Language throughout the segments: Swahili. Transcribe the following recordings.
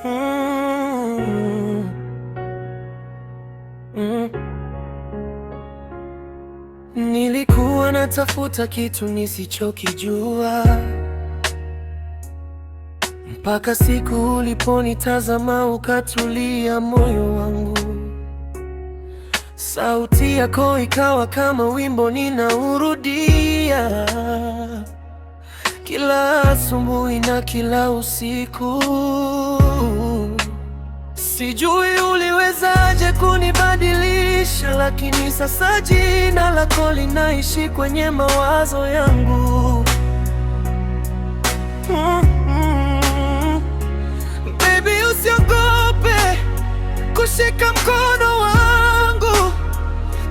Mm, mm. Nilikuwa natafuta kitu nisichokijua, mpaka siku uliponitazama ukatulia moyo wangu. Sauti yako ikawa kama wimbo ninaurudia kila asubuhi na kila usiku. Sijui uliwezaje kunibadilisha, lakini sasa jina lako linaishi kwenye mawazo yangu. Baby, usiogope kushika mkono wangu,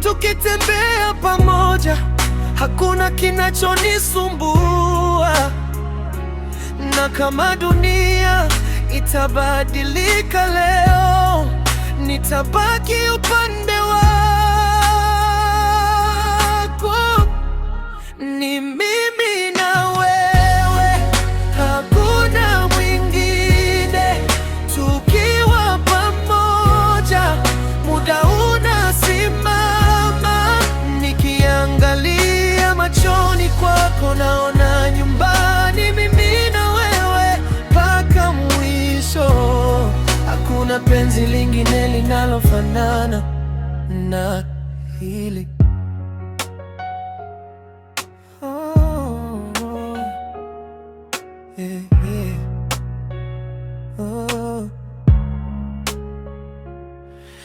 tukitembea pamoja hakuna kinachonisumbua. Na kama dunia itabadilika leo, nitabaki upande wako. Ni mimi na wewe, hakuna mwingine. Tukiwa pamoja, muda unasimama. Nikiangalia machoni kwako, naona nyumbani. Mimi na wewe mpaka mwisho. Hakuna penzi lingine linalofanana na hili. Yeah, yeah.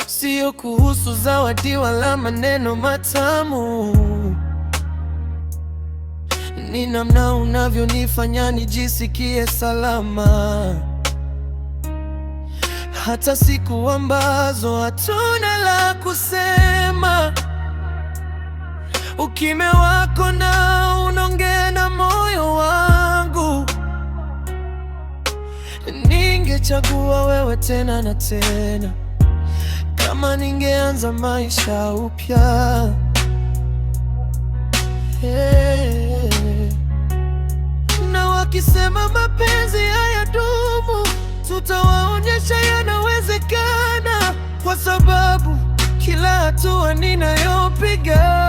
Sio kuhusu zawadi wala maneno matamu, ni namna unavyonifanya nijisikie salama, hata siku ambazo hatuna la kusema. Ukimya wako na unaongea na moyo wangu. Ningechagua wewe tena na tena, kama ningeanza maisha upya. Na wakisema mapenzi hayadumu, tutawaonyesha yanawezekana, kwa sababu kila hatua ninayopiga